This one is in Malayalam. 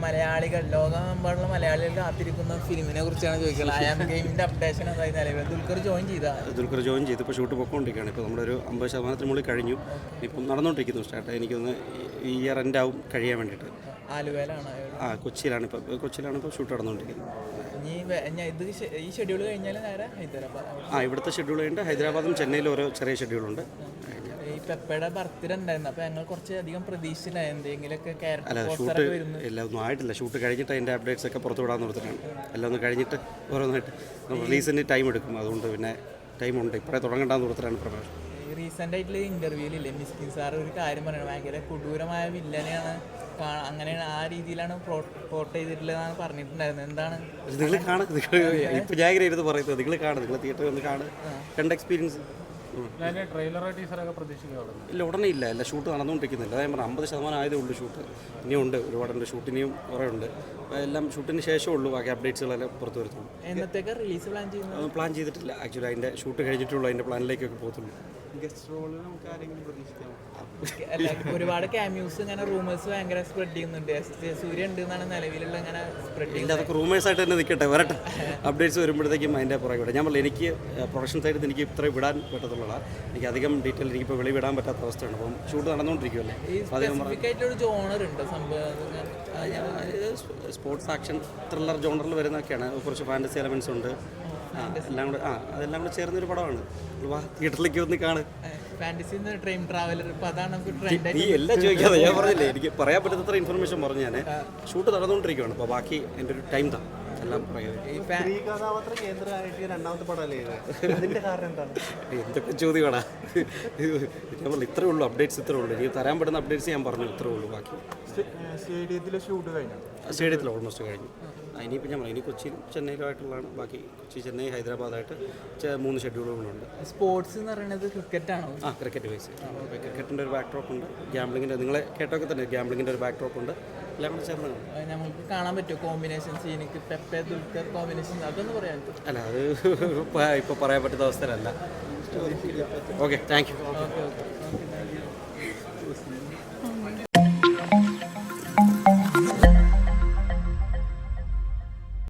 മലയാളികൾ ലോകമെമ്പാടുള്ള മലയാളികൾ കാത്തിരിക്കുന്ന ഫിലിമിനെ കുറിച്ചാണ് ചോദിക്കുന്നത്. ഐ ആം ഗെയിമിന്റെ അപ്ഡേഷൻ എന്തായി നിലവിൽ? ദുൽഖർ ജോയിൻ ചെയ്ത് ഇപ്പോൾ ഷൂട്ട് പൊയ്ക്കൊണ്ടിരിക്കുകയാണ്. ഇപ്പോൾ നമ്മളൊരു 50% മുകളിൽ കഴിഞ്ഞു. ഇപ്പം നടന്നുകൊണ്ടിരിക്കുന്നു സ്റ്റാർട്ട്. എനിക്കൊന്ന് ഈ ഇയർ എൻഡ് ആവും കഴിയാൻ വേണ്ടിയിട്ട്. ആലുവയിലാണ്, കൊച്ചിയിലാണ് ഇപ്പോൾ ഷൂട്ട് നടന്നുകൊണ്ടിരിക്കുന്നത്. ഈ ഷെഡ്യൂൾ കഴിഞ്ഞാൽ നേരെ ഹൈദരാബാദ്. ഇവിടുത്തെ ഷെഡ്യൂൾ കഴിഞ്ഞിട്ട് ഹൈദരാബാദും ചെന്നൈയിലും ഓരോ ചെറിയ ഷെഡ്യൂളുണ്ട്. ഈ പെപ്പയുടെ ബർത്ത്ഡേ ഉണ്ടായിരുന്നു, അപ്പോൾ ഞങ്ങൾ കുറച്ച് അധികം പ്രതീക്ഷയിലായി എന്തെങ്കിലുമൊക്കെ. ഷൂട്ട് എല്ലാം ഒന്നും ആയിട്ടില്ല. ഷൂട്ട് കഴിഞ്ഞിട്ട് അതിൻ്റെ അപ്ഡേറ്റ്സ് ഒക്കെ പുറത്തു വിടാൻ നിർത്തിട്ടാണ്. എല്ലാം ഒന്ന് കഴിഞ്ഞിട്ട് ഓരോന്നായിട്ട് റിലീസിന് ടൈം എടുക്കും. അതുകൊണ്ട് പിന്നെ ടൈമുണ്ട്. ഇപ്പോഴേ തുടങ്ങേണ്ടെന്ന് നിർത്തിട്ടാണ് പ്രമേഷം. റീസെൻ്റ് ആയിട്ടുള്ള ഇൻ്റർവ്യൂവിലില്ലേ മിസ്കിൻ സാർ ഒരു കാര്യം പറയണം, ഭയങ്കര കൊടൂരമായ വില്ലനെയാണ്, അങ്ങനെയാണ് ആ രീതിയിലാണ് പോർട്ട് ചെയ്തിട്ടുള്ളതെന്നാണ് പറഞ്ഞിട്ടുണ്ടായിരുന്നത്. എന്താണ് നിങ്ങൾ കാണുന്നത്? ഇപ്പോൾ ഞാൻ ഇങ്ങനെ ഇരുന്ന് പറയുന്നത് നിങ്ങൾ കാണുന്നത്, നിങ്ങൾ തിയേറ്ററിൽ ഒന്ന് കണ്ട എക്സ്പീരിയൻസ്. ഇല്ല, ഉടനെ ഇല്ല. എല്ലാം ഷൂട്ട് നടന്നുകൊണ്ടിരിക്കുന്നില്ല. അതായത് 50% ആയതേ ഉള്ളൂ ഷൂട്ട്. ഇനിയുണ്ട്, ഒരുപാടുണ്ട് ഷൂട്ട്, ഇനിയും കുറേ ഉണ്ട്. എല്ലാം ഷൂട്ടിന് ശേഷമേ ഉള്ളൂ ബാക്കി അപ്ഡേറ്റ്സുകളെല്ലാം പുറത്തു വരുത്തുള്ളൂ. എന്നത്തേക്ക് റിലീസ് പ്ലാൻ ചെയ്തിട്ടില്ല ആക്ച്വലി. അതിൻ്റെ ഷൂട്ട് കഴിഞ്ഞിട്ടുള്ളൂ, അതിൻ്റെ പ്ലാനിലേക്കൊക്കെ പോകത്തുള്ളൂ. ഒരുപാട് ക്യാമ്യൂസ് ഇങ്ങനെ റൂമേഴ്സ് ഭയങ്കര സ്പ്രെഡ് ചെയ്യുന്നുണ്ട്. സൂര്യ ഉണ്ട് എന്നാണ് നിലവിലുള്ള ഇങ്ങനെ സ്പ്രെഡ് ചെയ്യുന്നത്. അതൊക്കെ റൂമേഴ്സായിട്ട് തന്നെ നിൽക്കട്ടെ, വരട്ടെ. അപ്ഡേറ്റ്സ് വരുമ്പോഴത്തേക്കും അതിൻ്റെ പുറകെ വിടാം. ഞാൻ പറഞ്ഞില്ല, എനിക്ക് പ്രൊഡക്ഷൻ സൈഡിൽ എനിക്ക് ഇത്ര വിടാൻ പറ്റത്തുള്ളതാണ്. എനിക്ക് അധികം ഡീറ്റെയിൽ എനിക്കിപ്പോൾ വെളിവിടാൻ പറ്റാത്ത അവസ്ഥയാണ്. അപ്പം ഷൂട്ട് നടന്നുകൊണ്ടിരിക്കുമല്ലേ. സ്പെസിഫിക്കായിട്ടൊരു ജോണർ ഉണ്ട് സംഭവം. സ്പോർട്സ് ആക്ഷൻ ത്രില്ലർ ജോണറിൽ വരുന്നതൊക്കെയാണ്. കുറച്ച് ഫാൻറ്റസി എലമെൻറ്റ്സ് ഉണ്ട്. എല്ലാം കൂടെ അതെല്ലാം കൂടെ ചേർന്നൊരു പടമാണ്. വാ, തിയേറ്ററിലേക്ക് ഒന്ന് കാണും. നീ എല്ലാം ചോദിക്കാതെ ഞാൻ പറഞ്ഞില്ലേ, എനിക്ക് പറയാൻ പറ്റുന്നത്ര ഇൻഫർമേഷൻ പറഞ്ഞു. ഞാൻ ഷൂട്ട് നടന്നുകൊണ്ടിരിക്കുകയാണ്. അപ്പോൾ ബാക്കി എൻ്റെ ഒരു ടൈം താ എല്ലാം എന്തൊക്കെ ചോദ്യമാടാ. ഞാൻ പറഞ്ഞു ഇത്രേ ഉള്ളൂ, അപ്ഡേറ്റ്സ് ഇത്രേ ഉള്ളൂ. എനിക്ക് തരാൻ പറ്റുന്ന അപ്ഡേറ്റ്സ് ഞാൻ പറഞ്ഞു, ഇത്രേ ഉള്ളൂ. ബാക്കി സ്റ്റേഡിയത്തിൽ ഓൾമോസ്റ്റ് കഴിഞ്ഞു. ഇനിയിപ്പോൾ ഞാൻ ഇനി കൊച്ചിയിലും ചെന്നൈയിലുമായിട്ടുള്ളതാണ്. ബാക്കി കൊച്ചി, ചെന്നൈ, ഹൈദരാബാദായിട്ട് 3 ഷെഡ്യൂളുകളുണ്ട്. സ്പോർട്സ് എന്ന് പറയുന്നത് ക്രിക്കറ്റാണോ? Cricket base. ക്രിക്കറ്റിൻ്റെ ഒരു ബാക്ക് ഡ്രോപ്പ് ഉണ്ട്. ഗ്യാംബ്ലിങ്ങിൻ്റെ നിങ്ങളെ കേട്ടൊക്കെ തന്നെ ഗ്യാംബ്ലിങ്ങിൻ്റെ ഒരു ബാക്ക് ഡ്രോപ്പ് ഉണ്ട്. എല്ലാം കൂടെ ചേർന്നാണ് നമുക്ക് കാണാൻ പറ്റുമോ കോമ്പിനേഷൻസ്? എനിക്ക് പെപ്പെ ദുൽഖർ കോമ്പിനേഷൻ അതൊന്ന് പറയാൻ? അല്ല, അത് ഇപ്പോൾ പറയാൻ പറ്റുന്ന അവസ്ഥയിലല്ല. Okay, thank you. ഓക്കെ.